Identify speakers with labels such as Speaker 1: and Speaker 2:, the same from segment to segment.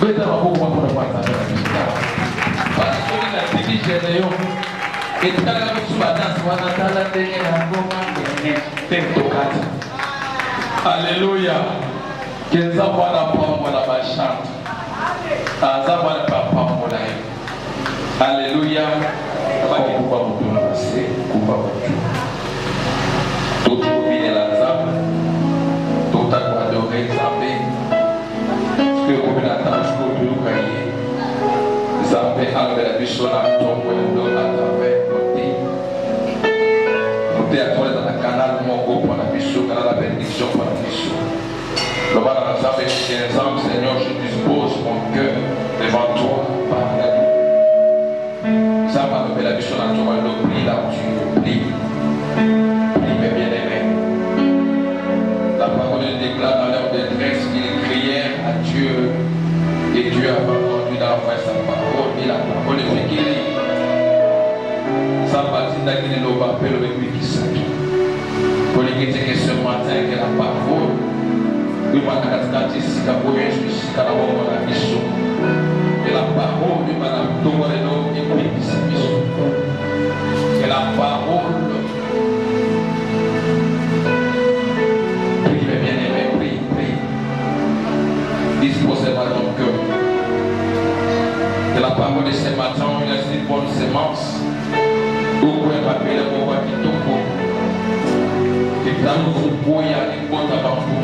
Speaker 1: Toyota maboko wako na kwanza na mishika. Basi kuna tikisha leo. Kitaka kusuba dance wanatala tenge na ngoma ngene tento kati. Haleluya. Kenza bwana pambo la bashant. Aza bwana pambo la hiyo. Haleluya. Baki kwa mtu na basi kumba mtu. Tutu vile la zamu. Tuta kwa doge zambe. Sikio kumina tamshiko turuka hii. Zambe albera bishona mtongo ya dola tawe. Muté à toi dans le canal mon groupe pour la mission, canal la bénédiction pour la mission. Le bas dans la salle des 15 ans, Seigneur, je dispose mon cœur devant toi par la vie. Ça m'a donné la mission dans toi, le prie là où tu prie. Prie mes bien-aimés. La parole déclare dans leur détresse qu'ils crièrent à Dieu et Dieu a entendu d'envoyer sa parole et la parole est guérie. Ça partit d'Aguilé Loba, appelle le qui s'habille. Pour les que ce matin, que la parole, oui, ma catégorie, si la première, je suis à la mort de la mission. Et la parole, oui, madame, tout le monde est qui s'habille. Et la parole, prie, mes bien-aimés, prie, prie. Disposez-moi ton cœur. Que la parole de ce matin, il y a une bonne semence. Beaucoup de papiers de mon qui tombe. Et dans nos bois, il y a des boîtes à bambou.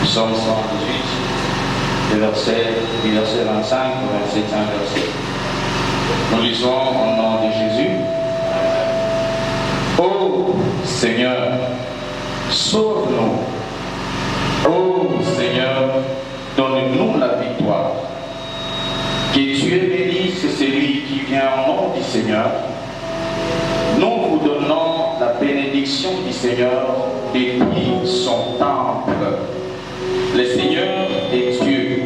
Speaker 2: Psaume 118, du verset 25 au verset 1. Nous lisons au nom de Jésus. Ô Seigneur, sauve-nous. Ô Seigneur, donne-nous la victoire. Que Dieu bénisse celui qui vient au nom du Seigneur. Nous vous donnons la bénédiction du Seigneur depuis son temple. Le Seigneur est Dieu,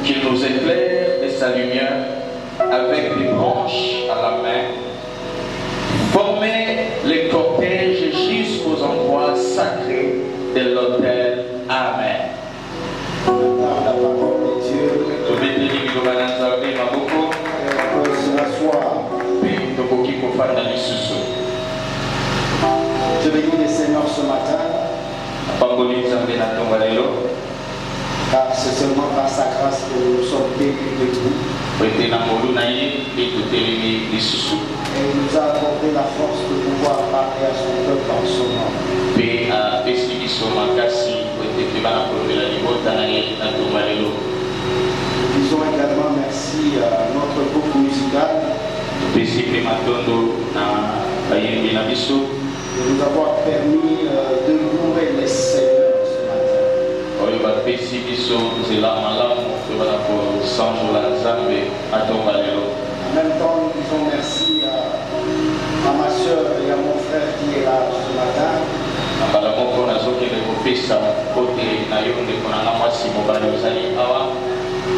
Speaker 2: qu'il nous éclaire de sa lumière avec des branches à la main. Formez les cortèges jusqu'aux endroits sacrés de l'autel. Amen. La parole de Dieu.
Speaker 3: Je bénis le Seigneur ce matin. Car c'est seulement par sa grâce que nous sommes bénis de vous. Et il nous a accordé la force de pouvoir parler à son peuple en son nom. Nous disons également merci à notre groupe musical de nous avoir permis de louer les Seigneurs ce matin. En même temps, nous disons merci à ma soeur
Speaker 2: kopesa kote na yo ndeko na nga mwasi mobali ozali awa.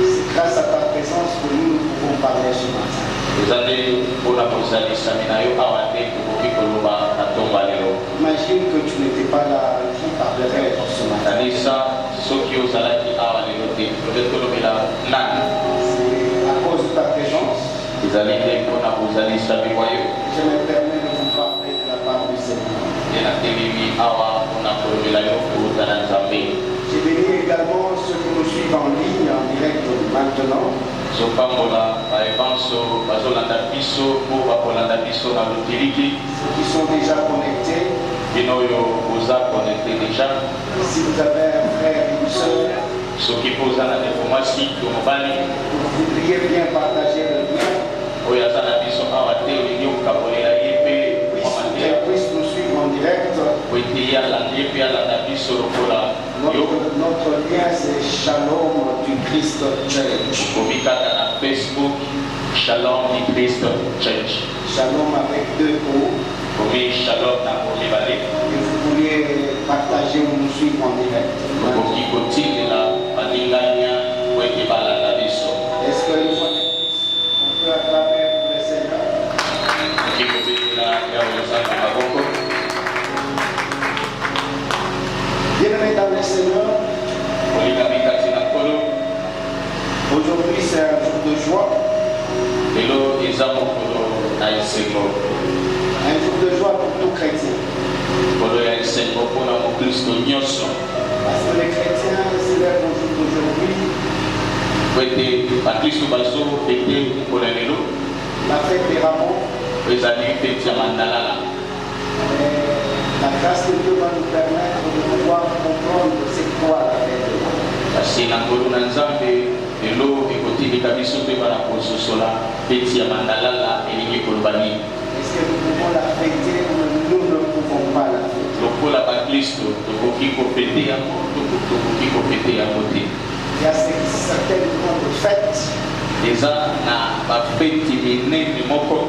Speaker 3: C'est grâce à ta présence que nous pouvons parler ce matin.
Speaker 2: Ezali mpona kozalisami na yo awa nde tokoki koloba na ntongo ya lelo.
Speaker 3: Imagine que tu n'étais pas là, qui parlerait ce matin.
Speaker 2: Kanisa soki ozalaki awa lelo te peut-être kolobela nani.
Speaker 3: C'est à cause de ta présence.
Speaker 2: Ezali nde mpona kozalisami kwa yo.
Speaker 3: Je me permets de vous parler de la part du Seigneur.
Speaker 2: Nde natelemi awa mpona kolobela yo kouta na Nzambe.
Speaker 3: J'ai béni également ceux qui nous suivent en ligne, en direct maintenant.
Speaker 2: Zopambola baevanso bazolanda biso po bakolanda biso na lotiliki.
Speaker 3: Ceux qui sont déjà connectés.
Speaker 2: Bino oyo boza connecté déjà.
Speaker 3: Si vous avez un frère et une sœur,
Speaker 2: soki boza na ndeko mwasi to mobali
Speaker 3: vous voudriez bien partager le lien,
Speaker 2: oyo aza na biso awa te olingi okabolela ye mpe mwa mateya
Speaker 3: puisse nous suivre en direct.
Speaker 2: po ete ye alanda ye mpe alanda biso lokola yo.
Speaker 3: Notre lien c'est Shalom du Christ Church.
Speaker 2: Komi kaka na Facebook Shalom du Christ Church.
Speaker 3: Shalom avec deux O.
Speaker 2: Komi Shalom na komibale.
Speaker 3: Et vous pourriez partager ou nous suivre en direct.
Speaker 2: Koki kotinela balinganya po ete balanda biso.
Speaker 3: Est-ce qu'une fois de plus, on peut acclamer pour le Seigneur?
Speaker 2: Koki kobetela yawe ozanga maboko.
Speaker 3: Bien-aimés dans le Seigneur,
Speaker 2: Kolingami kati na nkolo.
Speaker 3: aujourd'hui c'est un jour de joie.
Speaker 2: Lelo eza mokolo na esengo.
Speaker 3: Un jour de joie pour tout chrétien.
Speaker 2: Mokolo ya esengo mpona mokristo nyonso.
Speaker 3: Parce que les chrétiens célèbrent au jour d'aujourd'hui
Speaker 2: Po ete bakristo bazofete mokolo ya lelo
Speaker 3: la fête des rameaux.
Speaker 2: ezali feti ya mandalala.
Speaker 3: La grâce de Dieu va nous permettre de pouvoir comprendre c'est quoi la fête des rameaux.
Speaker 2: Kasi na ngolu na Nzambe lelo ekotindika biso mpe bana kososola feti ya mandalala elingi koloba nini.
Speaker 3: Est-ce que nous pouvons la fêter ou nous ne pouvons pas la fêter?
Speaker 2: Lokola bakristo tokoki kopete yango tokoki kopete yango te.
Speaker 3: Il y a certaines grandes fêtes
Speaker 2: Eza na bafeti minene moko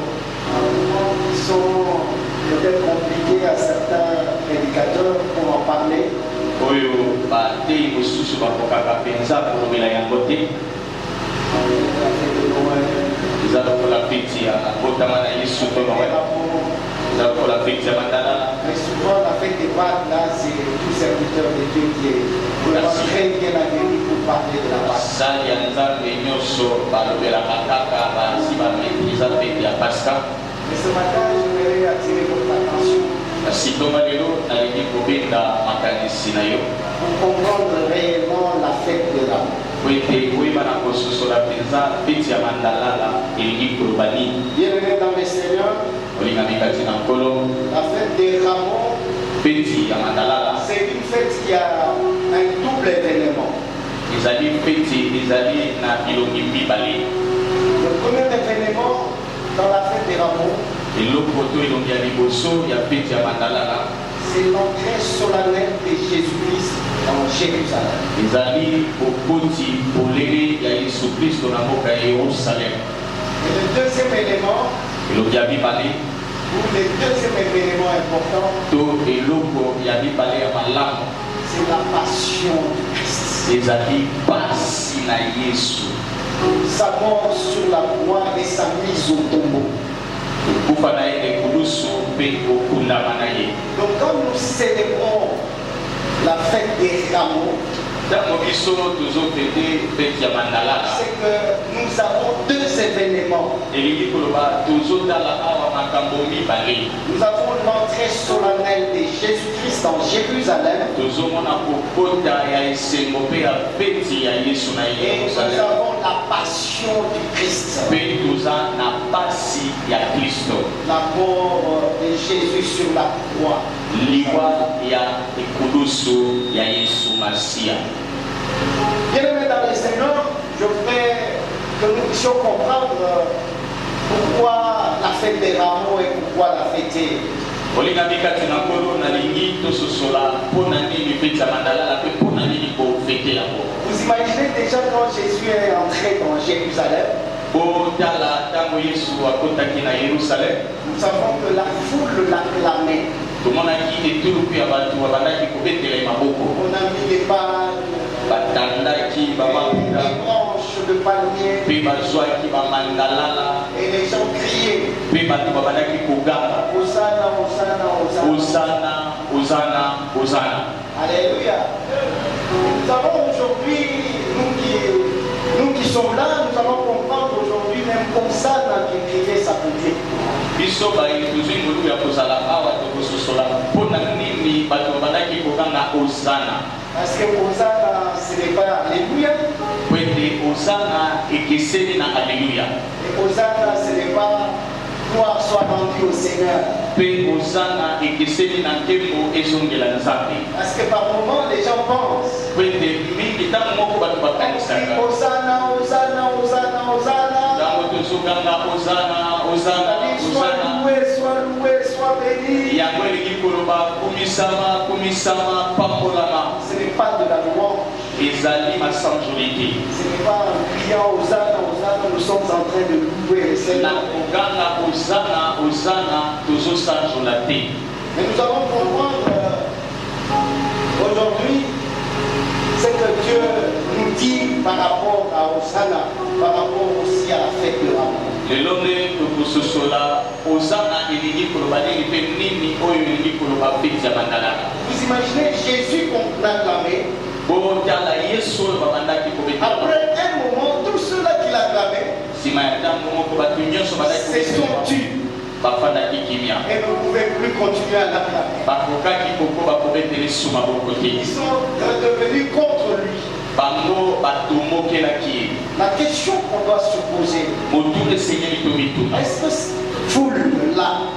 Speaker 3: qui sont peut-être compliquées à certains prédicateurs pour en parler.
Speaker 2: oyo bateyi mosusu bakokaka mpenza kolobela yango te.
Speaker 3: La fête de Noël,
Speaker 2: eza lokola feti ya botama na Yesu to
Speaker 3: les
Speaker 2: Noel.
Speaker 3: rameaux.
Speaker 2: eza lokola feti ya mandalala.
Speaker 3: Mais souvent la fête des Pâques, là, c'est tout serviteur de Dieu qui est vraiment très bien aguerri pour parler de la Pâque.
Speaker 2: sali ya Nzambe nyonso balobelaka kaka basi bamaîtrise feti ya Pasika.
Speaker 3: Mais ce matin, j'aimerais attirer votre attention
Speaker 2: kasi ntonga lelo nalingi kobenda makanisi na yo
Speaker 3: pour comprendre réellement la fête des rameaux.
Speaker 2: po ete koyeba na kososola mpenza feti ya mandalala elingi koloba nini.
Speaker 3: Bien-aimés dans le Seigneur,
Speaker 2: olingami kati na nkolo.
Speaker 3: la fête des rameaux,
Speaker 2: Feti ya mandalala
Speaker 3: c'est une fête qui a un double événement.
Speaker 2: ezali feti ezali na bilongi mibale.
Speaker 3: Le premier événement dans la fête des rameaux,
Speaker 2: eloko to elongi ya liboso ya feti ya mandalala
Speaker 3: c'est l'entrée solennelle de Jésus-Christ en Jérusalem.
Speaker 2: ezali okoti polele ya Yesu Kristo na mboka ya Yerusalem.
Speaker 3: Et le deuxième élément,
Speaker 2: elongi ya mibale
Speaker 3: ou le deuxième événement important,
Speaker 2: to eloko ya mibale ya malamu
Speaker 3: c'est la passion du Christ.
Speaker 2: ezali pasi na Yesu.
Speaker 3: Sa mort sur la croix et sa mise au tombeau.
Speaker 2: kokufa na ye na ekulusu mpe kokundama na ye.
Speaker 3: Donc quand nous célébrons la fête des rameaux,
Speaker 2: ntango biso tozofete feti ya mandalala
Speaker 3: c'est que nous avons deux événements.
Speaker 2: elingi koloba tozotala awa makambo mibale.
Speaker 3: Nous avons l'entrée solennelle de Jésus-Christ en Jérusalem
Speaker 2: tozomona kokota ya esengo mpe ya feti ya Yesu na
Speaker 3: et nous
Speaker 2: Yerusalem
Speaker 3: avons la passion du Christ,
Speaker 2: mpe toza na pasi ya Kristo,
Speaker 3: la mort de Jésus sur la croix.
Speaker 2: liwa ya ekulusu ya Yesu Masia.
Speaker 3: Bien-aimés dans le Seigneur, je voudrais que nous puissions comprendre pourquoi la fête des rameaux et pourquoi la fêter.
Speaker 2: olingami kati na nkolo nalingi tososola mpona nini feti ya mandalala mpe mpona nini kofete yango.
Speaker 3: Vous imaginez déjà quand Jésus est entré dans Jérusalem,
Speaker 2: otala ntango Yesu akotaki na Yerusalem
Speaker 3: nous savons que la foule l'acclamait.
Speaker 2: tomonaki etuluku ya bato babandaki kobetela ye maboko
Speaker 3: On a mis les palmes,
Speaker 2: batandaki
Speaker 3: les
Speaker 2: bamaputa
Speaker 3: branches de palmier,
Speaker 2: mpe bazwaki bamandalala
Speaker 3: et les gens criaient
Speaker 2: mpe bato babandaki koganga
Speaker 3: Hosanna, Hosanna, Hosanna.
Speaker 2: ozana ozana ozana.
Speaker 3: Alléluia. Nous avons aujourd'hui, nous qui sommes là, nous allons comprendre aujourd'hui même Hosanna qui criait sa prière.
Speaker 2: biso bayi tozwi ngolu ya kozala awa tokososola mpo na nini bato babandaki koganga ozana.
Speaker 3: Parce que Hosanna, ce n'est pas Alléluia.
Speaker 2: po ete ozana ekeseni na alleluya.
Speaker 3: Et Hosanna, ce n'est pas gloire soit rendue au Seigneur.
Speaker 2: mpe ozana ekeseni na nkembo ezongela nzambe.
Speaker 3: Parce que par moments, les gens pensent
Speaker 2: po ete mingi ntango moko bato bakanisaka
Speaker 3: Hosanna, Hosanna, Hosanna, Hosanna.
Speaker 2: ntango tozoganga ozana ozana
Speaker 3: Sois
Speaker 2: ozana
Speaker 3: loué, sois béni.
Speaker 2: yango elingi koloba kumisama kumisama pambolama.
Speaker 3: Ce n'est pas de la louange.
Speaker 2: ezali masanzoli te.
Speaker 3: Ce n'est pas en criant Hosanna, Hosanna, nous sommes en train de louer le
Speaker 2: na
Speaker 3: Seigneur.
Speaker 2: koganga ozana ozana tozosanzola te.
Speaker 3: Mais nous allons comprendre aujourd'hui ce que Dieu nous dit par rapport à Hosanna, par rapport aussi à la fête de Ramos.
Speaker 2: lelo nde tokososola ozana elingi koloba nini mpe nini oyo elingi koloba feti ya mandalaka.
Speaker 3: Vous imaginez Jésus qu'on acclamait.
Speaker 2: botala yesu oyo babandaki kobetela
Speaker 3: Après un moment, tous ceux-là qui l'acclamaient
Speaker 2: nsima ya ntango moko bato nyonso bandaki
Speaker 3: se sont
Speaker 2: kobetela
Speaker 3: tus
Speaker 2: bafandaki kimia
Speaker 3: et ne pouvaient plus continuer à l'acclamer.
Speaker 2: bakokaki kokoba kobetela esu maboko te.
Speaker 3: Ils sont devenus contre lui.
Speaker 2: bango batomokelaki ye.
Speaker 3: La question qu'on doit se poser,
Speaker 2: motuna esengeli to mituna
Speaker 3: est-ce que cette foule-là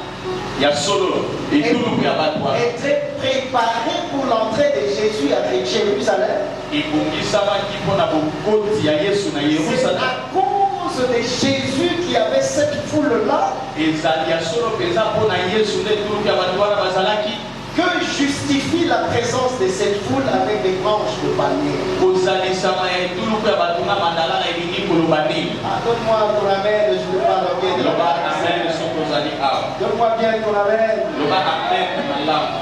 Speaker 2: ya solo etuluku ya bato wana
Speaker 3: était préparée pour l'entrée de Jésus avec Jérusalem?
Speaker 2: ebongisamaki mpona bokoti ya yesu na
Speaker 3: C'est
Speaker 2: yerusalem.
Speaker 3: à cause de Jésus qui avait cette foule-là
Speaker 2: ezali ya solo mpenza mpona yesu nde etuluku ya bato wana bazalaki
Speaker 3: que justifie la présence de cette foule avec des branches de palmier.
Speaker 2: kozalisama ya etuluku ya bato na mandalala elingi koloba nini.
Speaker 3: Ah, donne-moi ton amen, je ne parle bien de la
Speaker 2: loba
Speaker 3: parole.
Speaker 2: amen soki ozali awa.
Speaker 3: Donne-moi bien ton amen.
Speaker 2: loba amen malamu.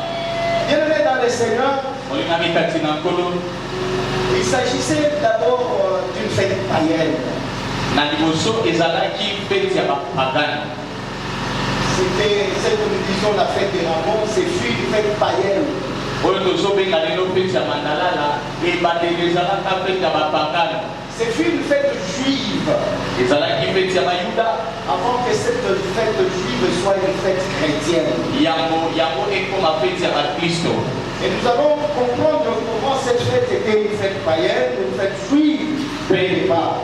Speaker 3: Bien-aimé dans le Seigneur,
Speaker 2: olingami kati na nkolo
Speaker 3: il s'agissait d'abord d'une fête païenne.
Speaker 2: na liboso ezalaki feti ya bapagani.
Speaker 3: C'était ce que nous disons la fête des Ramos, c'est une fête païenne.
Speaker 2: oyo tozobenga lelo feti ya mandalala ebandeli ezalaka feti ya bapagani.
Speaker 3: C'est une fête juive
Speaker 2: ezalaki feti ya bayuda
Speaker 3: avant que cette fête juive soit une fête chrétienne.
Speaker 2: yango ekoma feti ya bakristo.
Speaker 3: Et nous allons comprendre comment cette fête était une fête païenne, une fête juive dès le départ.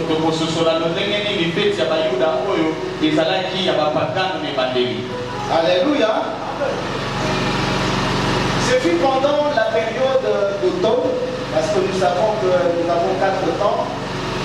Speaker 2: tokososola ndenge nini feti ya bayuda oyo ezalaki ya bapagano na ebandeli.
Speaker 3: Alléluia. Ce fut pendant la période d'automne, parce que nous savons que nous avons 4 temps.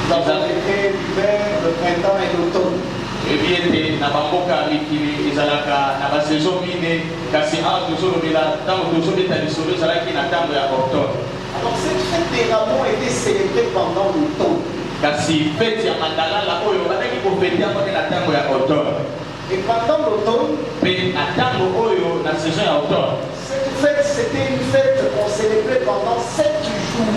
Speaker 3: Nous avons l'été, l'hiver, le printemps et l'automne.
Speaker 2: ebi ete na bamboka ya mikili ezalaka na basaison mine kasi awa tozolobela ntango tozobeta lisolo ezalaki na ntango ya octobre.
Speaker 3: Alors cette fête des Rameaux était célébrée pendant l'automne.
Speaker 2: kasi feti ya mandalala oyo bandaki kofete yango nde na ntango ya octobre.
Speaker 3: Et pendant l'automne,
Speaker 2: mpe na ntango oyo na saison ya octobre
Speaker 3: cette fête, c'était une fête qu'on célébrait pendant 7 jours.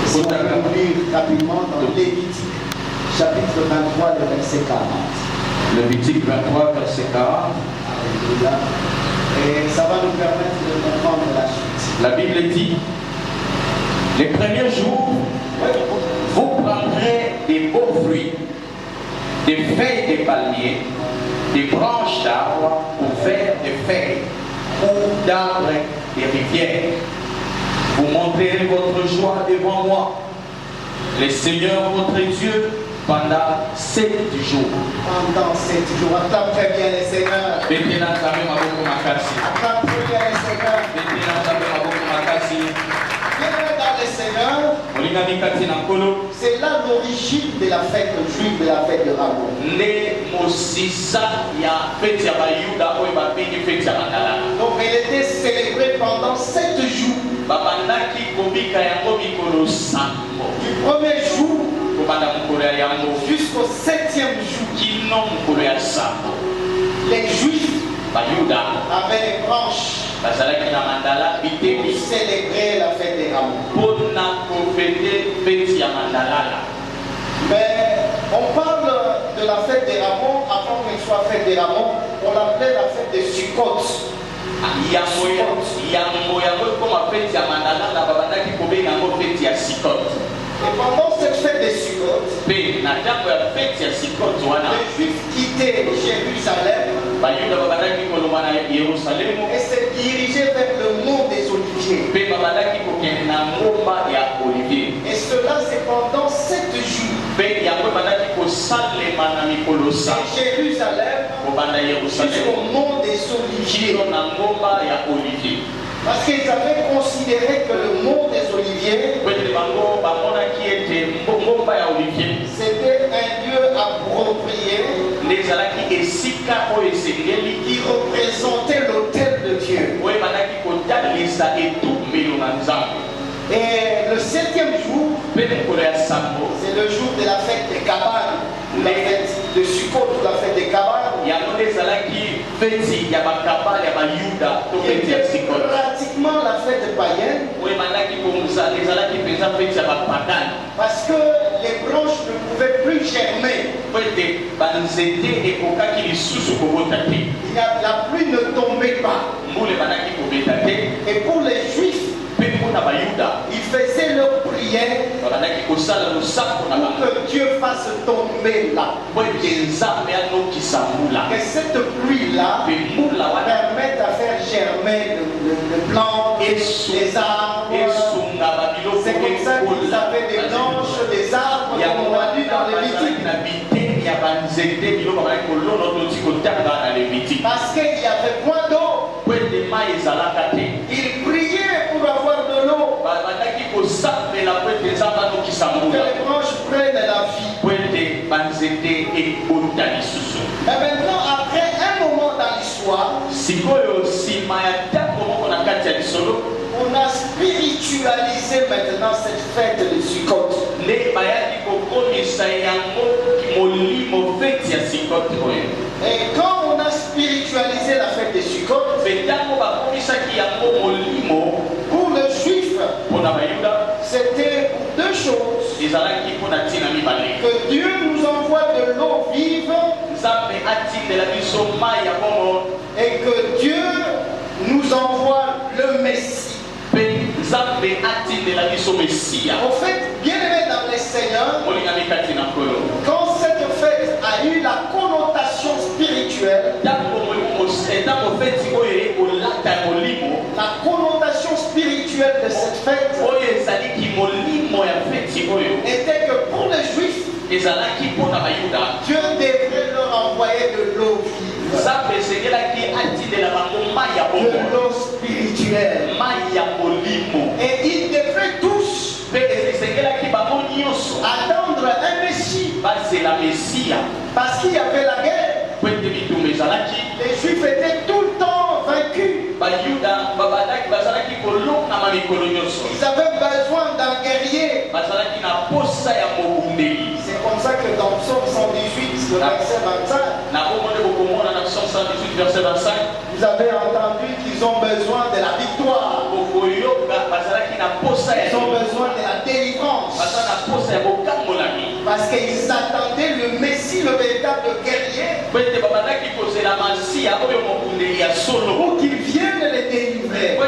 Speaker 3: Si on peut lire rapidement dans Lévitique, chapitre 23, le verset 40.
Speaker 2: Lévitique 23 verset 40.
Speaker 3: Alléluia. Et ça va nous permettre de comprendre la suite.
Speaker 2: La Bible dit: les premiers jours, vous prendrez des beaux fruits, des feuilles de palmier, des branches d'arbres ou faire des feuilles ou d'arbres des rivières. Vous montrerez votre joie devant moi, le Seigneur votre Dieu, pendant 7 jours.
Speaker 3: Pendant 7 jours, acclame très bien les Seigneurs.
Speaker 2: Betela nzambe maboko makasi.
Speaker 3: Acclame très bien les Seigneurs.
Speaker 2: Betela nzambe maboko makasi.
Speaker 3: Bienvenue dans les Seigneurs.
Speaker 2: Olingami kati na nkolo.
Speaker 3: C'est là l'origine de la fête juive, de la fête de Ramos.
Speaker 2: nde mosisa ya feti ya bayuda oyo babengi feti ya mandalala.
Speaker 3: Donc elle était célébrée pendant 7 jours.
Speaker 2: babandaki kobika yango mikolo sambo.
Speaker 3: Du premier jour
Speaker 2: kobanda mokolo ya yango
Speaker 3: jusqu'au 7e jour.
Speaker 2: kino mokolo ya sambo.
Speaker 3: Les Juifs avaient des branches pour célébrer la fête des rameaux. Mais on parle de la fête des rameaux, avant qu'elle soit fête des rameaux, on l'appelait la fête des Sukkot. Et pendant cette fête des Sukkot, les Juifs quittaient Jérusalem et se dirigeaient vers le mont des Oliviers. Et cela c'est pendant 7 jours. Et Jérusalem jusqu'au mont des Oliviers. Parce qu'ils avaient considéré que le mont des Oliviers c'était un lieu approprié qui représentait l'autel de Dieu. Et le 7e jour, c'est le jour de la fête des cabanes, la fête de Sukkot, la fête des cabanes. Qui était pratiquement la fête païenne. Parce que les branches ne pouvaient plus germer. La pluie ne tombait pas. Et pour les Juifs, ils faisaient leur prière pour que Dieu fasse tomber là. Que cette pluie-là permette à faire germer le blanc, les arbres. C'est comme ça qu'ils avaient des branches, des arbres, comme on a lu dans Lévitique. Parce qu'il y avait point d'eau. Ils priaient pour avoir de l'eau. Que les branches prennent la vie. Et maintenant, après un moment dans l'histoire, on a spiritualisé maintenant cette fête de Sukkot. Et quand on a spiritualisé la fête de Sukkot, pour le juif, c'était pour 2 choses. Que Dieu nous envoie de l'eau vive et que Dieu nous envoie le Messie. En fait, bien aimé dans les Seigneurs, quand cette fête a eu la connotation spirituelle, la connotation spirituelle de cette fête était que pour les Juifs, Dieu devrait leur envoyer de l'eau vive. De l'eau spirituelle. Et ils devraient tous attendre un Messie. Parce qu'il y avait la guerre. Les Juifs étaient tout le temps vaincus. Ils avaient besoin d'un guerrier. C'est comme ça que dans Psaume 118, le verset 25, vous avez entendu qu'ils ont besoin de la victoire. Ils ont besoin de la délivrance. Parce qu'ils attendaient le Messie, le véritable guerrier, pour qu'il vienne les délivrer.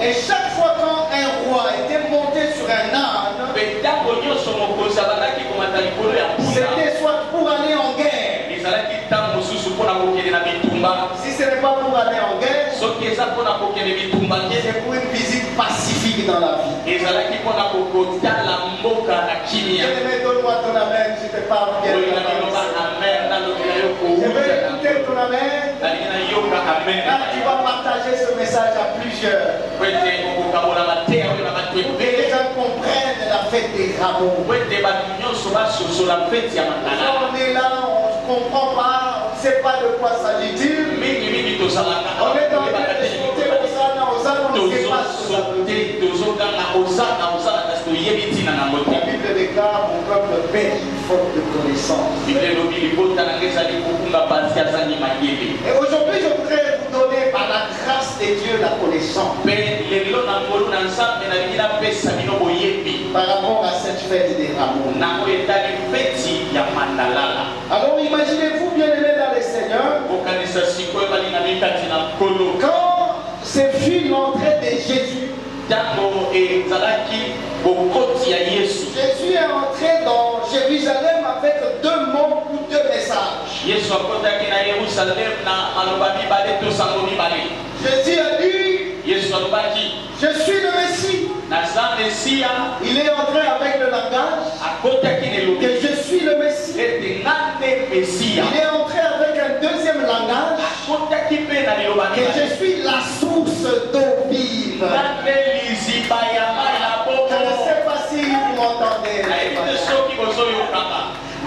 Speaker 3: Et chaque fois quand un roi était monté sur un âne, c'était soit pour aller en guerre. Si ce n'est pas pour aller en guerre, c'est pour une visite pacifique dans la vie. Bien-aimé, donne-moi ton amen, je te parle bien. Je vais écouter ton amen. Là, tu vas partager ce message à plusieurs. Pour que les gens comprennent la fête des rameaux. Quand on est là, on ne comprend pas, on ne sait pas de quoi s'agit-il. On est dans le chanter Hosanna, Hosanna, on ne sait pas La Bible déclare mon peuple périt faute de connaissance. Et aujourd'hui, je voudrais vous donner par la grâce de Dieu la connaissance par rapport à cette fête des rameaux. Alors imaginez-vous, bien aimés dans le Seigneur, quand ce fut l'entrée de Jésus, Jésus est entré dans Jérusalem avec deux mots ou deux messages. Jésus a dit, je suis le Messie. Il est entré avec le langage que je suis le Messie. Il est entré avec un deuxième langage que je suis la source d'eau vive. Je ne sais pas si vous m'entendez.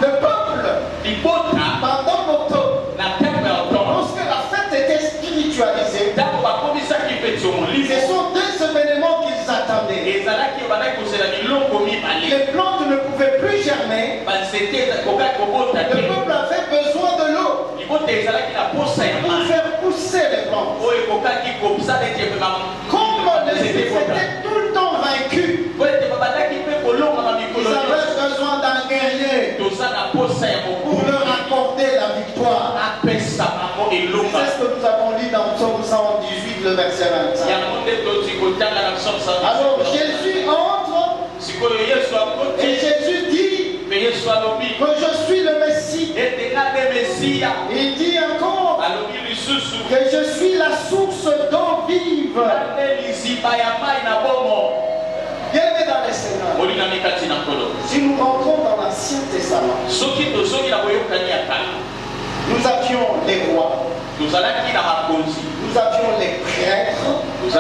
Speaker 3: Le peuple, pendant l'automne, lorsque la fête était spiritualisée, ce sont deux événements qu'ils attendaient. Les plantes ne pouvaient plus germer. Le peuple avait besoin de l'eau pour faire pousser les plantes. Comme les Juifs étaient tout le temps vaincus, ils avaient besoin d'un guerrier pour leur accorder la victoire. C'est ce que nous avons lu dans Psaume 118, le verset 25. Alors Jésus entre et Jésus dit que je suis le Messie. Il dit encore que je suis la source d'eau vive. Bienvenue dans les Seigneur. Si nous rentrons dans l'Ancien Testament, nous avions les rois, nous avions les prêtres, nous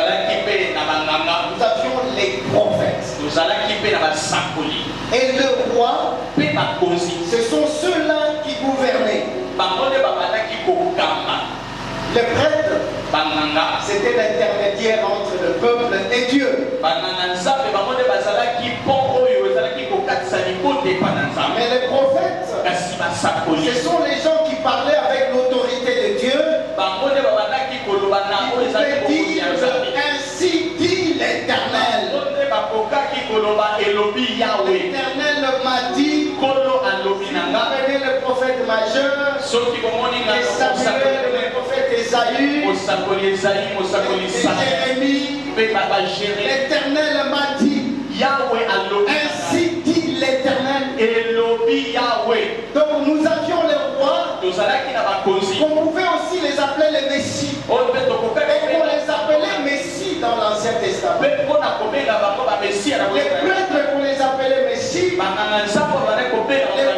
Speaker 3: avions les prophètes. Et le roi, ce sont ceux-là qui gouvernaient. Les prêtres, c'était l'intermédiaire entre le peuple et Dieu. Mais les prophètes, ce sont les gens qui parlaient avec l'autorité de Dieu. Ils dire ainsi dit l'Éternel. L'Éternel m'a dit, appelez le prophète majeur, et Samuel, le prophète Esaü, Jérémie. L'Éternel m'a dit, ainsi dit l'Éternel. Donc nous avions les rois, qu'on pouvait aussi les appeler les Messies. Et on les appelait Messies dans l'Ancien Testament. Les prêtres qu'on les appelait Messies. Les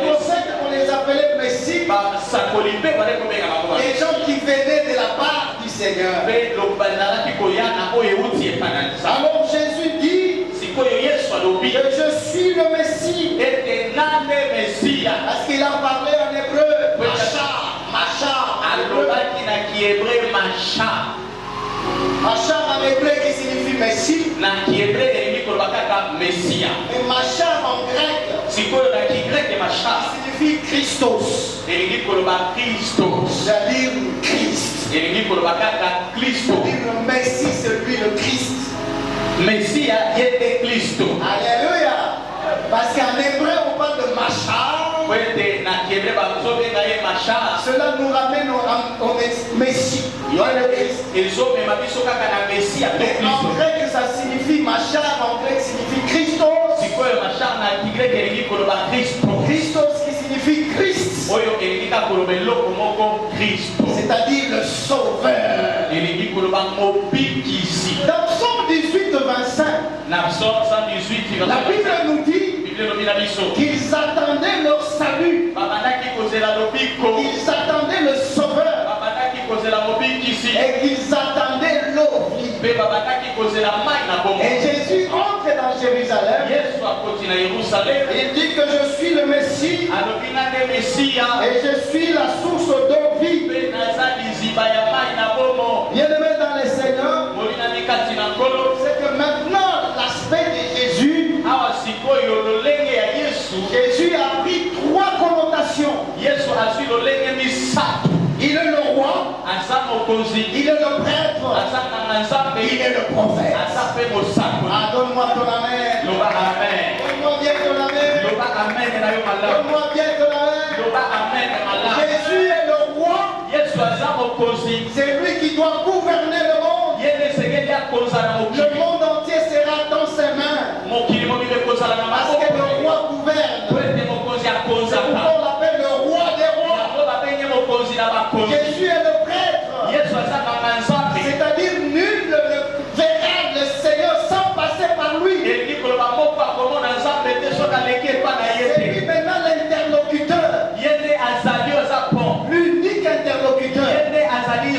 Speaker 3: prophètes qu'on les appelait Messies. Les gens qui venaient de la part du Seigneur. Alors Jésus dit que je suis le Messie. Parce qu'il a parlé en hébreu. Machar en hébreu qui signifie Messie. Et Machar en grec signifie Christos. C'est-à-dire Christ. C'est-à-dire le Messie, c'est lui le Christ. Alléluia. Parce qu'en hébreu on parle de Machar. Cela nous ramène au Messie. Mais en grec ça signifie Machar, en grec signifie Christos. Christos qui signifie Christ. C'est-à-dire le Sauveur. Dans Psaume 18, 25, la Bible nous dit qu'ils attendaient leur salut. Ils attendaient le Sauveur. Et qu'ils attendaient l'eau vive. Et Jésus entre dans Jérusalem. Il dit que je suis le Messie. Et je suis la source d'eau vive. Bien-aimés dans les Seigneurs, ce pris trois connotations.
Speaker 2: Yesu azwi lolenge misato.
Speaker 3: Il est le roi,
Speaker 2: Aza mokonzi.
Speaker 3: il est le prêtre,
Speaker 2: Aza nganga nzambe.
Speaker 3: il est le prophète.
Speaker 2: Aza pe mosakoli.
Speaker 3: Ah, donne-moi ton amen.
Speaker 2: Loba amen.
Speaker 3: Donne-moi bien ton amen.
Speaker 2: Loba amen na yo malamu.
Speaker 3: Donne-moi bien ton amen.
Speaker 2: Loba amen na malamu.
Speaker 3: Jésus est le roi.
Speaker 2: Yesu aza mokonzi.
Speaker 3: C'est lui qui doit gouverner le monde.
Speaker 2: Yende segeli akonza na
Speaker 3: Le
Speaker 2: mokili.
Speaker 3: monde entier sera dans ses mains.
Speaker 2: Mokili mobile kozala na
Speaker 3: Parce que le
Speaker 2: maboko.
Speaker 3: roi gouverne.
Speaker 2: Po ete mokonzi
Speaker 3: C'est
Speaker 2: akonzaka.
Speaker 3: pourquoi on l'appelle le roi des rois.
Speaker 2: Yango babengi mokonzi na bakonzi.
Speaker 3: Jésus est le prêtre.
Speaker 2: Yesu aza nganga nzambe.
Speaker 3: C'est-à-dire nul ne verra le Seigneur sans passer par lui.
Speaker 2: elingi koloba moko akomona nzambe te soki aleki epa na ye
Speaker 3: C'est lui
Speaker 2: te.
Speaker 3: maintenant l'interlocuteur.
Speaker 2: Ye nde azali oyo aza pont.
Speaker 3: L'unique interlocuteur.
Speaker 2: Ye nde azali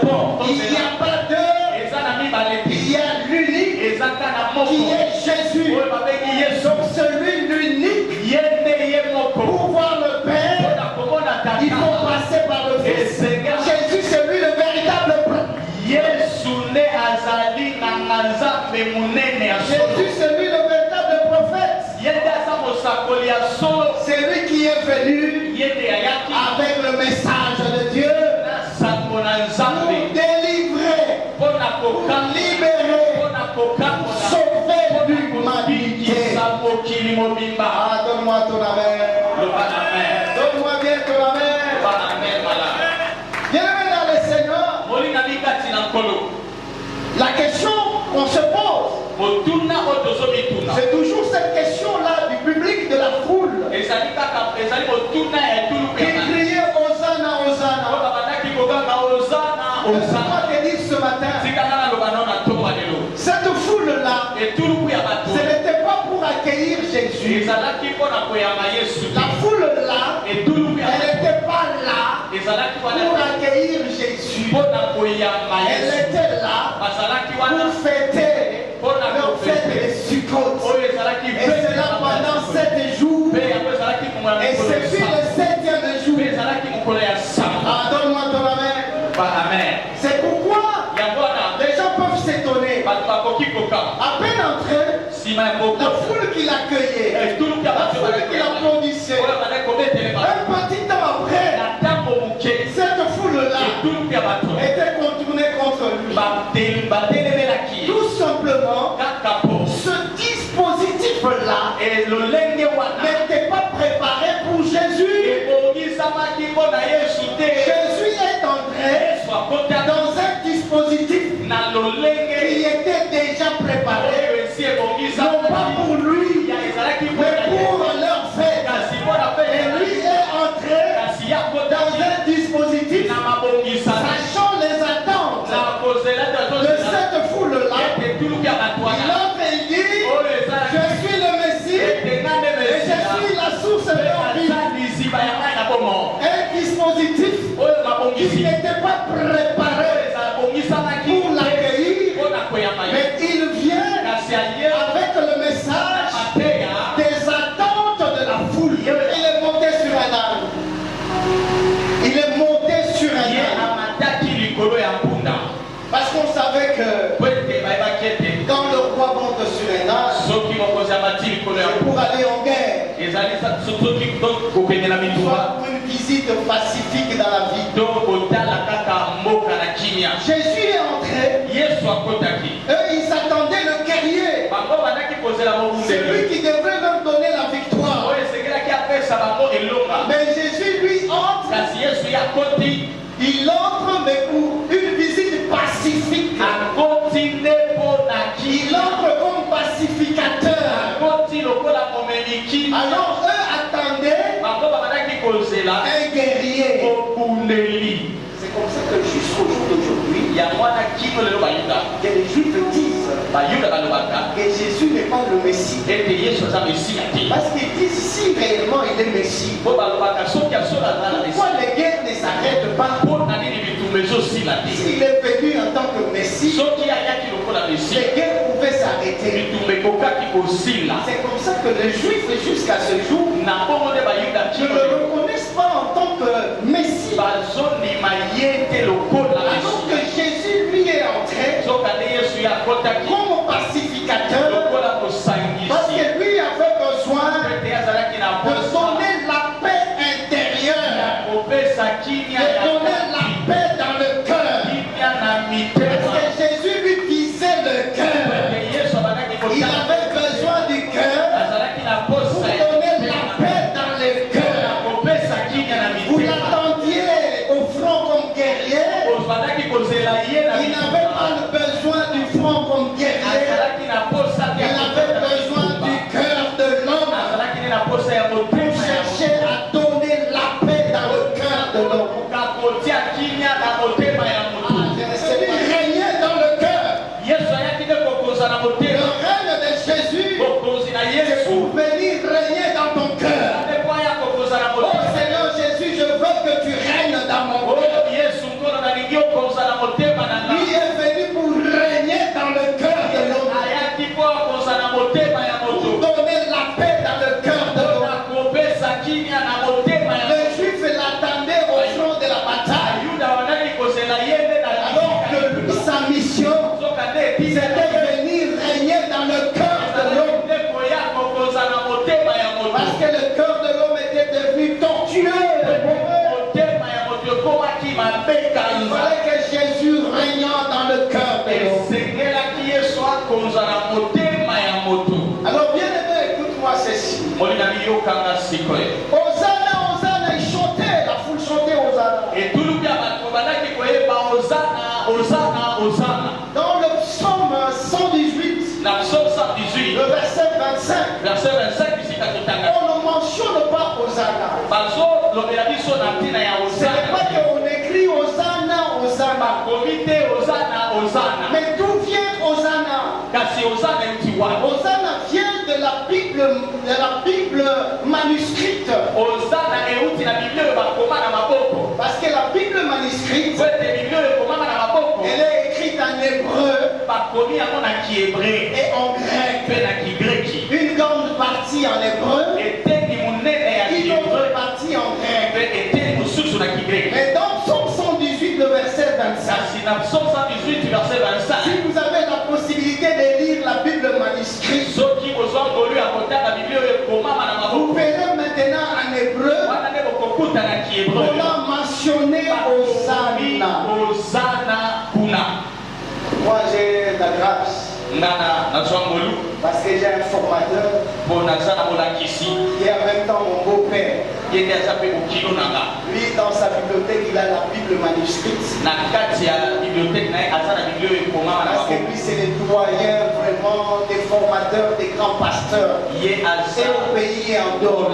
Speaker 2: pont.
Speaker 3: Il n'y a pas deux.
Speaker 2: eza na mibale te.
Speaker 3: Il y a l'unique
Speaker 2: eza kana moko
Speaker 3: qui est Jésus.
Speaker 2: oyo babengi yesu.
Speaker 3: Donc celui l'unique,
Speaker 2: Ye nde ye moko.
Speaker 3: pour voir le Père,
Speaker 2: mpona komona
Speaker 3: il faut
Speaker 2: tata.
Speaker 3: passer par le Fils. Jésus, c'est lui le véritable prêtre.
Speaker 2: Yesu nde azali nganga nzambe monene ya solo.
Speaker 3: Jésus, c'est lui le véritable prophète.
Speaker 2: Ye nde aza mosakoli ya solo.
Speaker 3: C'est lui qui est venu
Speaker 2: Ye nde ayaki
Speaker 3: avec le message de Dieu
Speaker 2: na sango na
Speaker 3: pour
Speaker 2: nzambe
Speaker 3: délivrer,
Speaker 2: mpona kokanga
Speaker 3: libérer,
Speaker 2: mpona kokangola
Speaker 3: sauver l'humanité.
Speaker 2: kobikisa mokili mobimba.
Speaker 3: Ah, donne-moi ton amen.
Speaker 2: Loba amen.
Speaker 3: Donne-moi bien ton amen.
Speaker 2: Loba amen malamu.
Speaker 3: Bien-aimé dans le Seigneur,
Speaker 2: Molinga bikati na nkolo.
Speaker 3: la question qu'on se pose,
Speaker 2: Motuna oyo tozomituna.
Speaker 3: c'est toujours cette question-là du public, de la foule,
Speaker 2: Ezali kaka ezali motuna ya etuluku
Speaker 3: qui
Speaker 2: ya bana.
Speaker 3: criait Hosanna,
Speaker 2: Oyo
Speaker 3: Hosanna.
Speaker 2: babandaki kokanga ozana ozana.
Speaker 3: Laisse-moi te dire ce matin,
Speaker 2: Tikanga na loba nao na ntongo ya lelo.
Speaker 3: cette foule-là,
Speaker 2: Etuluku ya bato.
Speaker 3: ce n'était pas pour accueillir Jésus.
Speaker 2: Ezalaki mpona koyamba Yesu.
Speaker 3: La foule-là,
Speaker 2: Etuluku ya
Speaker 3: elle
Speaker 2: bato.
Speaker 3: n'était pas là
Speaker 2: Ezalaki
Speaker 3: pour
Speaker 2: wana
Speaker 3: accueillir Jésus.
Speaker 2: mpona koyamba
Speaker 3: Elle
Speaker 2: Yesu.
Speaker 3: était là
Speaker 2: Bazalaki wana
Speaker 3: pour fêter
Speaker 2: mpona
Speaker 3: leur fête
Speaker 2: kofete.
Speaker 3: des Sukkot.
Speaker 2: Oyo ezalaki
Speaker 3: Et cela pendant 7 jours.
Speaker 2: mpe yango ezalaki mokolo ya
Speaker 3: Et
Speaker 2: mokolo
Speaker 3: c'est
Speaker 2: ya
Speaker 3: puis
Speaker 2: saba.
Speaker 3: le 7e jour.
Speaker 2: Mpe ezalaki mokolo ya saba.
Speaker 3: Ah, donne-moi ton amen.
Speaker 2: Ba amen.
Speaker 3: C'est pourquoi
Speaker 2: Yango wana
Speaker 3: les gens peuvent s'étonner.
Speaker 2: bato bakoki koka
Speaker 3: À peine entré,
Speaker 2: nsima ya
Speaker 3: la
Speaker 2: moko
Speaker 3: foule qui l'accueillait,
Speaker 2: etuluku ya
Speaker 3: la
Speaker 2: bato
Speaker 3: foule qui l'applaudissait.
Speaker 2: oyo bandaki kobetelema
Speaker 3: Un petit temps après,
Speaker 2: na ntango moke
Speaker 3: cette foule-là
Speaker 2: etuluku ya bato
Speaker 3: était contournée contre lui.
Speaker 2: batelemelaki ye
Speaker 3: Tout simplement,
Speaker 2: kaka po
Speaker 3: ce dispositif-là
Speaker 2: lolenge wana
Speaker 3: n'était pas préparé pour Jésus.
Speaker 2: ebongisamaki mpo na yesu te.
Speaker 3: Jésus est entré
Speaker 2: yesu akota
Speaker 3: dans un dispositif
Speaker 2: na lolenge
Speaker 3: qui était déjà préparé,
Speaker 2: oyo esi
Speaker 3: non
Speaker 2: ebongisamaki
Speaker 3: pas pour lui,
Speaker 2: ya ezalaki mpo
Speaker 3: mais
Speaker 2: na
Speaker 3: pour
Speaker 2: ye
Speaker 3: leur fête.
Speaker 2: kasi mpo na
Speaker 3: Et lui
Speaker 2: mpe
Speaker 3: est entré
Speaker 2: kasi ya
Speaker 3: dans
Speaker 2: akotaki
Speaker 3: un dispositif,
Speaker 2: na mabongisami
Speaker 3: sachant les attentes
Speaker 2: na kozela
Speaker 3: de cette foule-là.
Speaker 2: ete tuluku ya bato
Speaker 3: Il
Speaker 2: wana
Speaker 3: entre et il dit,
Speaker 2: oyo
Speaker 3: je
Speaker 2: ezalaki
Speaker 3: suis le Messie
Speaker 2: ete nga nde
Speaker 3: et je
Speaker 2: mesila
Speaker 3: suis la source de leur vie.
Speaker 2: aza liziba ya mai na bomo
Speaker 3: Un dispositif
Speaker 2: oyo
Speaker 3: qui
Speaker 2: mabongisi
Speaker 3: n'était pas préparé
Speaker 2: bongisamaki
Speaker 3: pour l'accueillir,
Speaker 2: mpo na koyamba ye
Speaker 3: mais il vient
Speaker 2: kasi aye
Speaker 3: avec le message
Speaker 2: mateya
Speaker 3: des attentes de la foule. Il est monté sur un âne. Il est monté sur un
Speaker 2: ye
Speaker 3: âne.
Speaker 2: amataki likolo ya mpunda
Speaker 3: Parce qu'on savait que
Speaker 2: po ete bayebaki ete
Speaker 3: quand le roi monte sur un âne,
Speaker 2: soki mokonzi amati likolo ya
Speaker 3: c'est pour aller en guerre,
Speaker 2: ezali soki kokendela mitumba
Speaker 3: soit une visite pacifique dans la vie.
Speaker 2: to kotala kaka mboka na kimia.
Speaker 3: Jésus est entré.
Speaker 2: Yesu akotaki
Speaker 3: Eux, ils attendaient le guerrier.
Speaker 2: bango bandaki kozela
Speaker 3: C'est
Speaker 2: mobundeli
Speaker 3: lui qui devrait leur donner la victoire.
Speaker 2: oyo esengelaki apesa bango elonga
Speaker 3: Mais Jésus, lui, entre.
Speaker 2: kasi yesu ye akoti
Speaker 3: Il entre, mais pour une visite pacifique.
Speaker 2: akoti nde mpo na
Speaker 3: Il
Speaker 2: kimia
Speaker 3: entre comme pacificateur.
Speaker 2: akoti lokola momemi kimia
Speaker 3: Alors, eux attendaient
Speaker 2: bango babandaki kozela
Speaker 3: un guerrier.
Speaker 2: mobundeli
Speaker 3: C'est comme ça que jusqu'au jour d'aujourd'hui,
Speaker 2: yango wana kino lelo bayuda
Speaker 3: que les Juifs disent
Speaker 2: bayuda balobaka
Speaker 3: que Jésus n'est pas le Messie.
Speaker 2: ete yesu aza mesiya te
Speaker 3: Parce qu'ils disent si réellement il est Messie,
Speaker 2: mpo balobaka soki asolo aza na
Speaker 3: pourquoi
Speaker 2: mesiya
Speaker 3: les guerres ne s'arrêtent pas?
Speaker 2: mpo na nini bitumba ezosila te
Speaker 3: S'il est venu en tant que Messie,
Speaker 2: soki ayaki lokola mesiya
Speaker 3: les guerres pouvaient s'arrêter.
Speaker 2: bitumba ekokaki kosila
Speaker 3: C'est comme ça que les Juifs, jusqu'à ce jour,
Speaker 2: na bongo nde bayuda
Speaker 3: ne
Speaker 2: kino
Speaker 3: le reconnaissent pas en tant que Messie.
Speaker 2: bazondima ye te lokola
Speaker 3: Alors que
Speaker 2: mesiya
Speaker 3: Jésus lui est entré
Speaker 2: soka nde yesu ye akotaki
Speaker 3: comme pacificateur,
Speaker 2: lokola
Speaker 3: parce
Speaker 2: kosangisi
Speaker 3: que lui avait besoin
Speaker 2: ete azalaki na
Speaker 3: de
Speaker 2: posa
Speaker 3: donner Les Juifs l'attendaient au front de la bataille. Alors que lui, sa mission, c'était de venir régner dans le cœur de l'homme. Parce que le cœur de l'homme était devenu tortueux. Il fallait que Jésus régnant dans le cœur de l'homme. Alors bien aimé, écoute-moi ceci. Hosanna, Hosanna, ils chantaient, la foule chantait Hosanna. Dans le psaume 118, le verset 25, on ne mentionne pas Hosanna. Ce n'est pas qu'on écrit Hosanna, mais d'où vient Hosanna? Hosanna vient de la Bible manuscrite. Parce que la Bible manuscrite, elle est écrite en hébreu et en grec. Une grande partie en hébreu, une autre partie en grec. Mais dans Psaume 118, le verset 25, si vous avez la possibilité de lire la Bible manuscrite, vous verrez maintenant en hébreu, on a mentionné Hosanna. Moi j'ai la grâce. Parce que j'ai un formateur qui est en même temps mon beau-père. Lui, dans sa bibliothèque, il a la Bible manuscrite. Parce que lui, c'est le doyen vraiment des formateurs, des grands pasteurs. Et au pays et en dehors.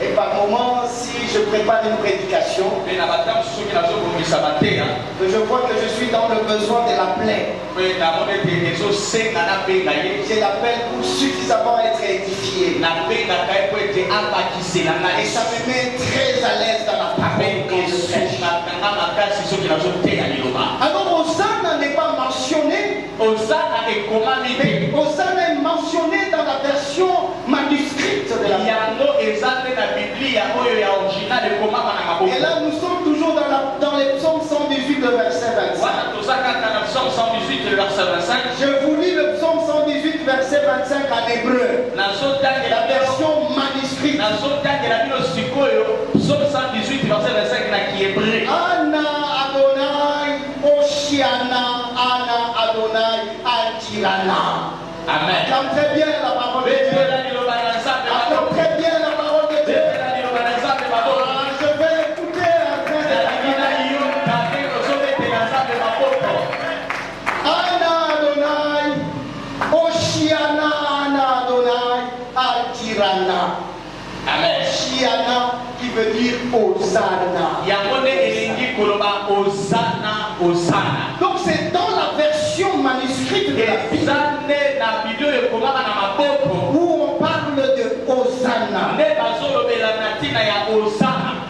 Speaker 3: Et par moment, si je prépare une prédication, que je vois que je suis dans le besoin de la plaie, je l'appelle pour suffisamment être édifié. Et ça me met très à l'aise dans la parole quand je prêche. Alors Hosanna n'est pas mentionné, mais Hosanna est mentionné dans la version manuscrite de la Bible. Et là nous sommes toujours dans les psaumes 118, le verset 25. Je vous lis le psaume 118, verset 25 en hébreu. La version manuscrite. Anna Adonai, Oshiana, Anna Adonai, Altirana.
Speaker 2: Amen.
Speaker 3: Acclame très bien la parole de Dieu. Acclame très bien la parole de Dieu. Je vais écouter après. Anna Adonai, Oshiana, Anna Adonai, Altirana.
Speaker 2: Amen.
Speaker 3: Oshiana qui veut dire Hosanna. Donc c'est dans la version manuscrite de la Bible où on parle de Hosanna.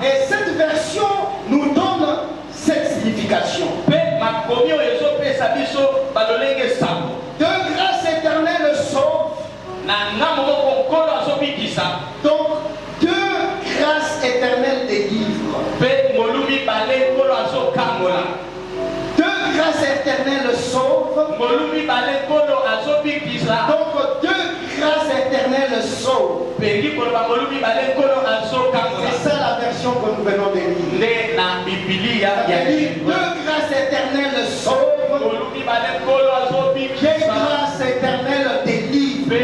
Speaker 3: Et cette version nous donne cette signification. De grâce éternelle sauve. Donc de grâce éternelle délivre. De grâce éternelle sauve. Donc de grâce éternelle sauve. C'est ça la version que nous venons de lire. De grâce éternelle sauve. De grâce éternelle délivre. Et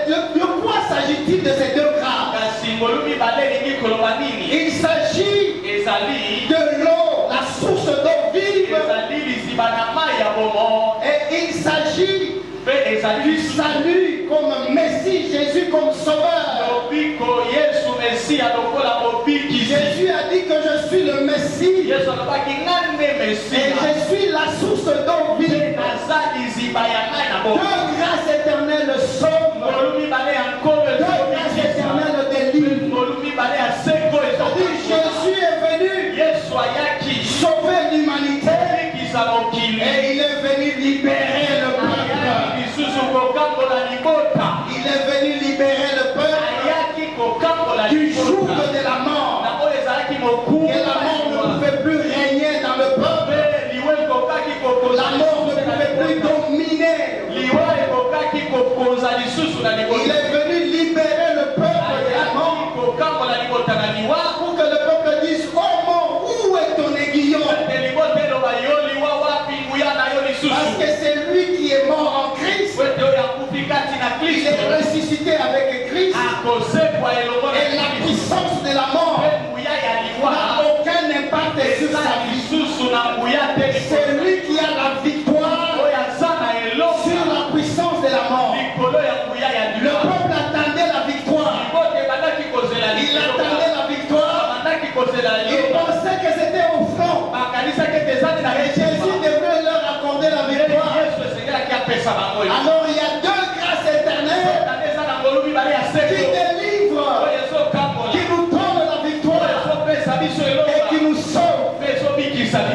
Speaker 3: de quoi s'agit-il de ces deux grâces? Il s'agit de l'eau, la source d'eau vive. Et il s'agit du salut comme Messie, Jésus comme sauveur. Jésus a dit que je suis le Messie. Et je suis la source d'eau vive. De grâce éternelle sauve. De grâce éternelle délivre. Jésus est venu sauver l'humanité. Et il est venu libérer le peuple. dominer. Il est venu libérer le peuple de la mort. Pour que le peuple dise, oh mort, où est ton aiguillon? Parce que c'est lui qui est mort en Christ. Il est ressuscité avec Christ. Et la puissance de la mort n'a aucun impact sur sa vie. C'est lui qui a la victoire sur la puissance de la mort. Le peuple attendait la victoire. Il attendait la victoire. Il pensait que c'était au front. Et Jésus devait leur accorder la victoire. Alors il y a deux grâces éternelles qui délivrent, qui nous donnent la victoire et qui nous sauvent.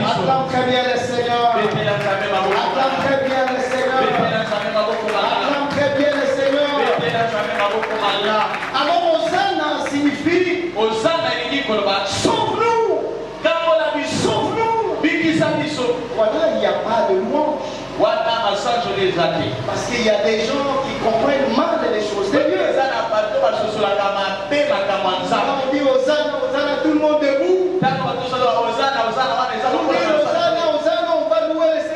Speaker 3: Acclame très bien le Seigneur. Acclame très bien le Seigneur. Acclame très bien le Seigneur. Alors Hosanna signifie sauve-nous. Sauve-nous. Voilà, il n'y a pas de louange. Parce qu'il y a des gens qui comprennent mal les choses de Dieu. Alors on dit Hosanna, Hosanna, tout le monde debout. On dit Hosanna, Hosanna, on va louer le Seigneur.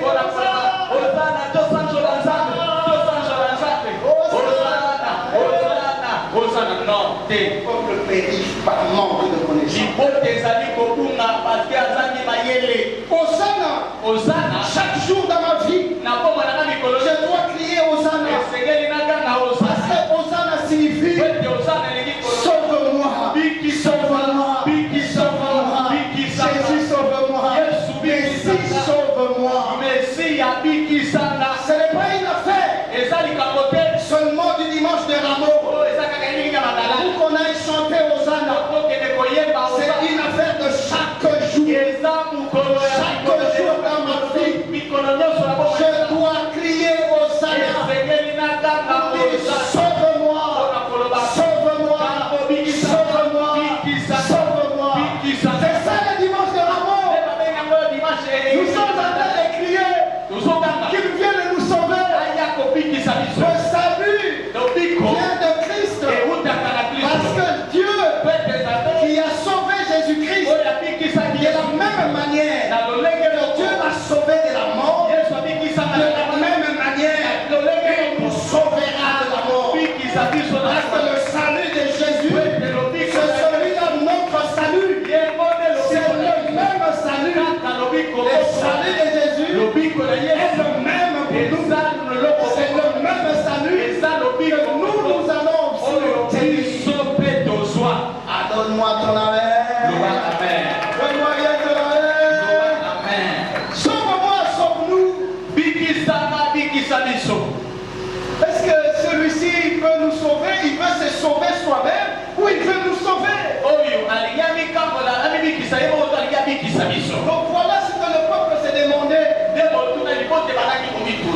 Speaker 3: Le peuple périt par manque de connaissance. Hosanna, chaque jour dans ma vie, je dois crier Hosanna. Parce que Hosanna signifie sauve-moi, sauve-moi, sauve-moi, Jésus sauve-moi, Messie sauve-moi. Ce n'est pas une affaire seulement du dimanche de Rameau pour qu'on aille chanter Hosanna. C'est une affaire de chaque jour. Chaque jour dans ma vie, je dois crier Hosanna. Sauve-moi, sauve-moi, sauve-moi, sauve-moi. C'est ça le dimanche de Rameau. Nous sommes en train de crier qu'il vienne nous sauver. Le salut vient de Christ. Parce que Dieu qui a sauvé Jésus-Christ de la même manière que Dieu l'a sauvé de la mort, de la même manière il nous sauvera de la mort. Parce que le salut de Jésus, c'est celui-là notre salut. C'est le même salut. Le salut de Jésus est le même pour nous. C'est le même salut que nous allons obtenir. Donne-moi ton amen. Donne-moi bien ton amen. Sauve-moi, sauve-nous. Est-ce que celui-ci peut nous sauver? Il veut se sauver soi-même ou il veut nous sauver? Donc voilà ce que le peuple s'est demandé.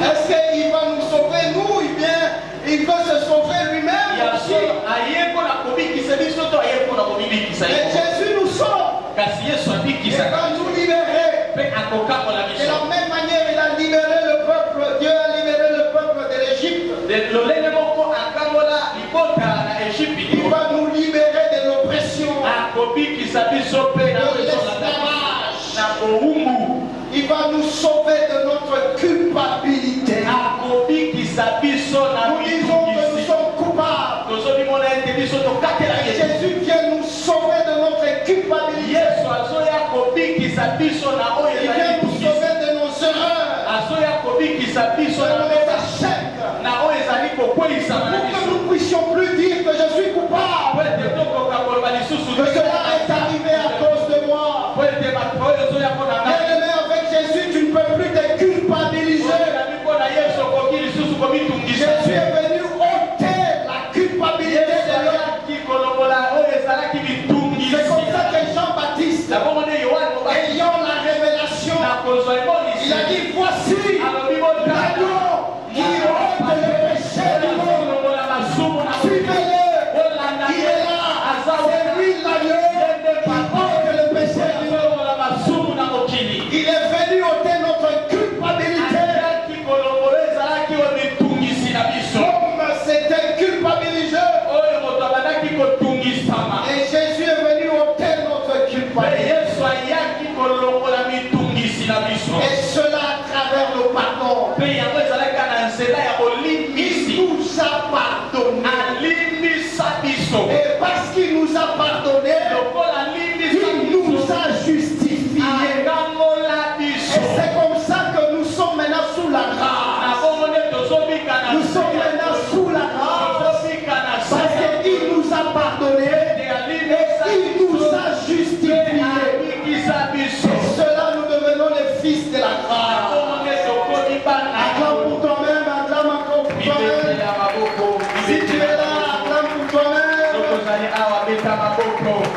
Speaker 3: Est-ce qu'il va nous sauver nous ou bien il veut se sauver lui-même aussi? Et Jésus nous sauve. Il va nous libérer. De la même manière, il a libéré le peuple. Dieu a libéré le peuple de l'Égypte. Il va nous libérer de l'oppression, de l'esclavage. Il va nous sauver de notre culpabilité. Nous disons que nous sommes coupables. Et Jésus vient nous sauver de notre culpabilité. Il vient nous sauver de nos erreurs, de nos échecs, pour que nous ne puissions plus dire que je suis coupable, que cela est arrivé à cause de moi. Bien-aimé, avec Jésus, tu ne peux plus te culpabiliser. Jésus est venu ôter la culpabilité de l'homme. Si tu es là, acclame pour toi-même.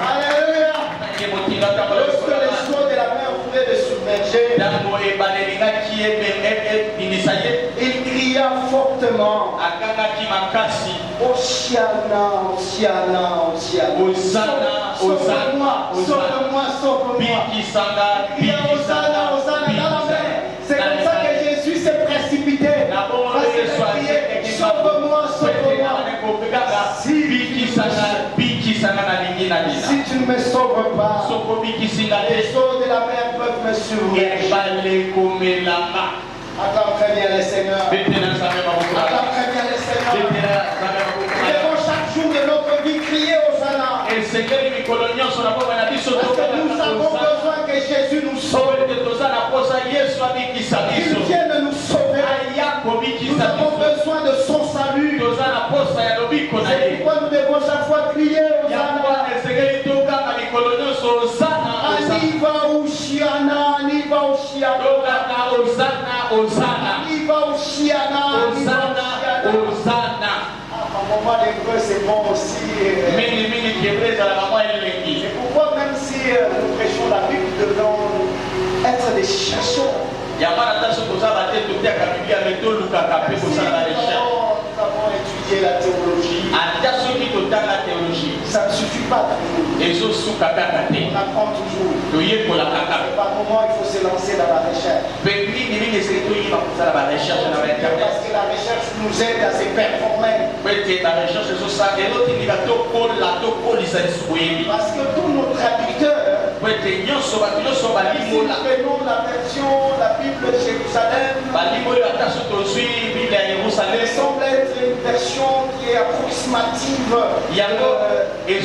Speaker 3: Alléluia. Lorsque les eaux de la mer voulaient le submerger, il cria fortement. Hosanna, Hosanna, Hosanna. Sauve-moi, sauve-moi, sauve-moi. Il y a Hosanna, Hosanna dans la mer. C'est comme ça que Jésus s'est précipité. Parce qu'il a crié, sauve-moi, sauve-moi. Si tu ne me sauves pas, les eaux de la mer peuvent me submerger. Attends très bien les Seigneurs. Attends très bien les Seigneurs. Nous devons chaque jour de notre vie crier Hosanna. Parce que nous avons besoin que Jésus nous sauve. Il vient de nous sauver. Nous avons besoin de son salut. C'est pourquoi nous devons chaque fois crier Hosanna. Aniva Ushiana, Aniva Ushiana.
Speaker 2: Hosanna,
Speaker 3: Aniva Ushiana,
Speaker 2: Hosanna, Hosanna.
Speaker 3: En moment d'hébreu, c'est bon aussi. C'est pourquoi même si nous prêchons la Bible, nous devons être des chercheurs. Nous avons étudié la théologie. Ça ne suffit pas toujours. On apprend toujours. Par moment, il faut se lancer dans la recherche. Parce que la recherche nous aide à se performer. Parce que tous nos traducteurs, si nous prenons la version, la Bible de Jérusalem, semble être une version qui est approximative de la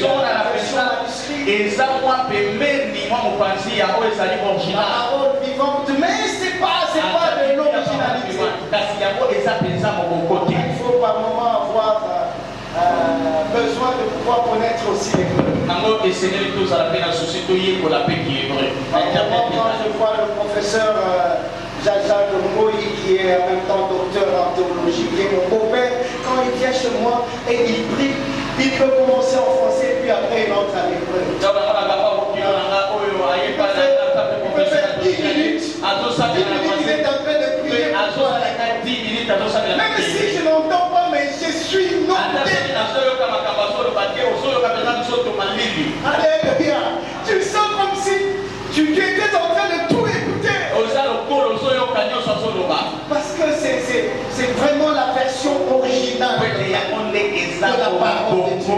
Speaker 3: version manuscrite. La parole vivante, mais c'est pas de l'originalité. Il faut par moment avoir besoin de pouvoir connaître aussi les Quand je vois le professeur Jacques Ngoï, qui est en même temps docteur en théologie, qui est mon beau-père, quand il vient chez moi et il prie, il peut commencer en français puis après il entre en hébreu. Il peut faire 10 minutes. 10 minutes, il est en train de prier. Même si je n'entends pas, mais je suis noté. Alléluia. Tu sens comme si tu étais en train de tout écouter. Parce que c'est vraiment la version originale de la parole de Dieu.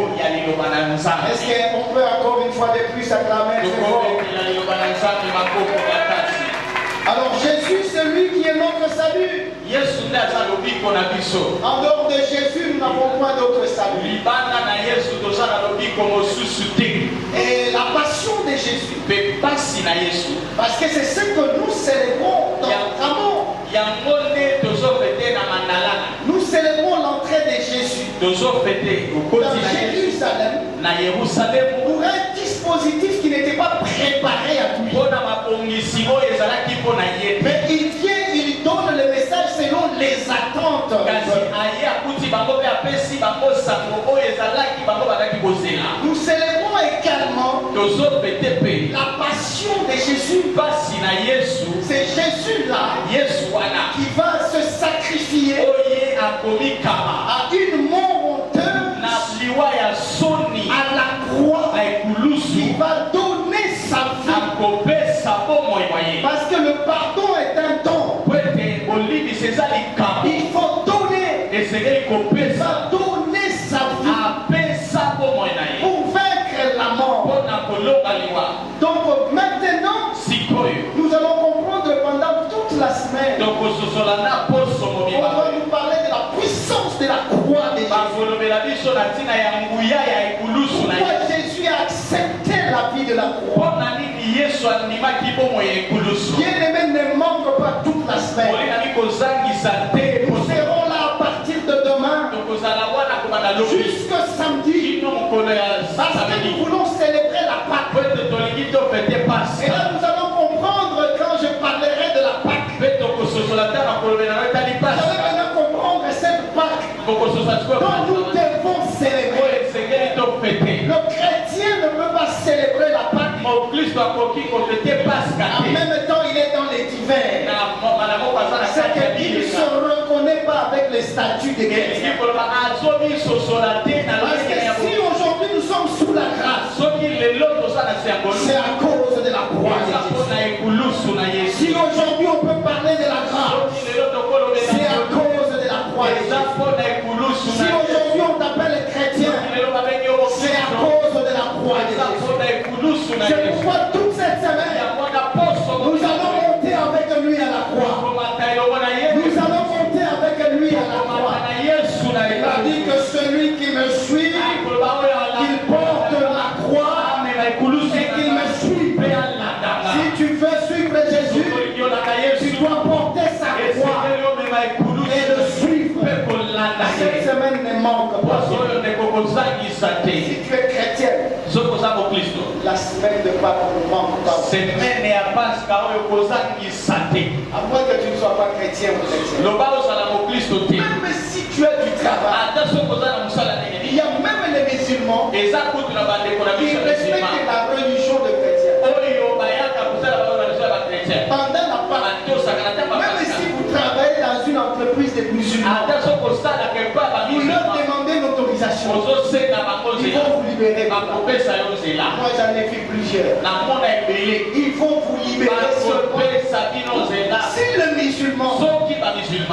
Speaker 3: Est-ce qu'on peut encore une fois de plus acclamer très fort? Alors Jésus, c'est lui qui est notre salut. En dehors de Jésus, nous n'avons point d'autre salut. Et la passion de Jésus, parce que c'est ce que nous célébrons dans notre amour. Nous célébrons l'entrée de Jésus dans Jérusalem pour un dispositif qui n'était pas préparé à lui. Mais il vient, il donne le message selon les attentes. Nous célébrons également la passion de Jésus. C'est Jésus-là qui va se sacrifier à une mort honteuse à la croix. Il va donner sa vie. Parce que le pardon est un don. Il faut donner. Il va donner sa vie pour vaincre la mort. Donc maintenant, nous allons comprendre pendant toute la semaine. On va nous parler de la puissance de la croix de Jésus. Pourquoi Jésus a accepté la vie de la croix. Bien-aimé, ne manque pas toute la semaine. Nous serons là à partir de demain jusqu'à samedi. Parce que nous voulons célébrer la Pâque. Et là nous allons comprendre quand je parlerai de la Pâque. Vous allez maintenant comprendre cette Pâque dont nous En même temps, il est dans les divers. C'est qu'il ne se reconnaît pas avec les statuts des chrétiens. Parce que si aujourd'hui nous sommes sous la grâce, c'est à cause de la croix de Jésus. Si aujourd'hui on peut parler de la grâce, c'est à cause de la croix de Jésus. Si aujourd'hui on t'appelle chrétien, c'est à cause de la croix de Jésus. C'est pourquoi toute cette semaine, nous allons monter avec lui à la croix. Nous allons monter avec lui à la croix. Il a dit que celui qui me suit, qu'il porte la croix et qu'il me suive. Si tu veux suivre Jésus, tu dois porter sa croix et le suivre. Cette semaine ne manque pas. Si tu es chrétien, la semaine de Pâques ne manque pas. À moins que tu ne sois pas chrétien ou chrétien. Même si tu as du travail, il y a même les musulmans qui respectent la religion de chrétien. Pendant la Pâque, même si vous travaillez dans une entreprise de musulmans, vous leur demandez l'autorisation. Ils vont vous libérer. Moi j'en ai vu plusieurs. Ils vont vous libérer seulement. Si les musulmans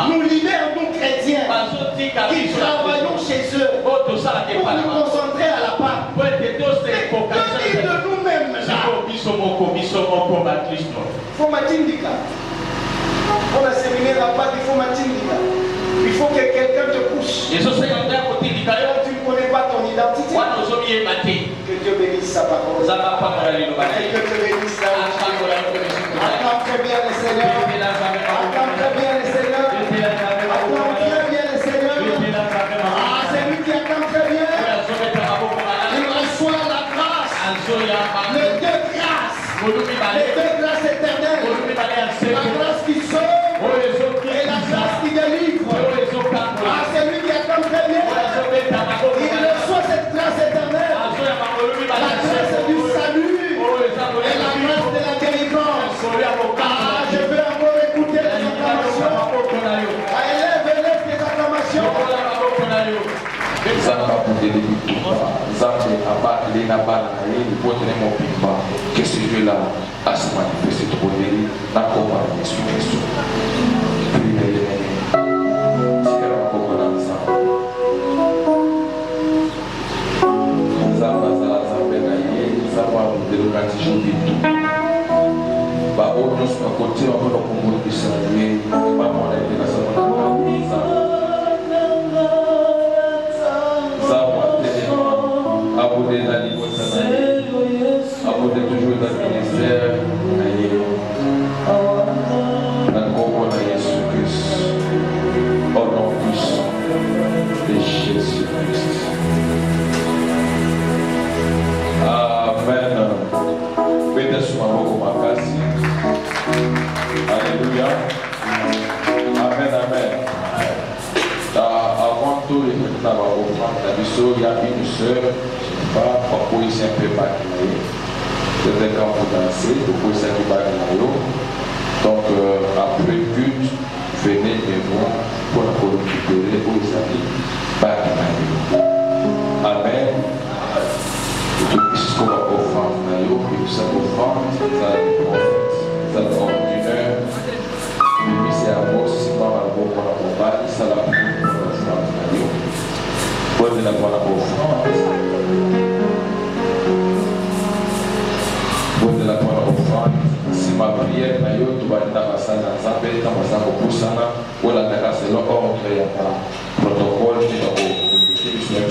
Speaker 3: nous libèrent, nous chrétiens, qui travaillons chez eux pour nous concentrer à la Pâque, que dire de nous-mêmes là? Faut m'atindika. On a séminaire à Pâques, il faut m'atindika. Il faut que quelqu'un te couche. Tu ne connais pas ton identité. Que Dieu bénisse sa parole. Que Dieu bénisse sa parole. Acclame très bien le Seigneur. Acclame très bien le Seigneur. Acclame très bien le Seigneur. Ah, c'est lui qui acclame très bien. Il reçoit la grâce. Les deux grâces. Les deux grâces éternelles. La grâce qui sauve et la grâce qui délivre. Ah, c'est lui qui acclame très bien. Il reçoit cette grâce éternelle. La grâce du salut et la grâce de la délivrance. Ah, je veux encore écouter les acclamations. Ah, élève tes acclamations.
Speaker 1: Que ce Dieu-là a se manifesté trop d'élite, n'a pas parlé sur Jésus. Alléluia. Amen, amen. Avant tout, il y a une sœur, je ne sais pas, pourquoi il s'est un peu maquillé. C'est quand vous dansez, pourquoi il s'est un peu maquillé. Donc, après culte, venez me voir pour récupérer où il s'est maquillé. Amen. C'est ce qu'on va offrir. Et ça offrande, ça ordinaire. Et c'est à vous, c'est pas la bonne pour la bombarde, ça la bonne pour la offrande. Bonne la bonne offrande. Bonne la bonne offrande. Si ma prière, tu vas être dans la salle, dans la salle, dans la salle, ou la c'est l'ordre, il y a un protocole, il y a un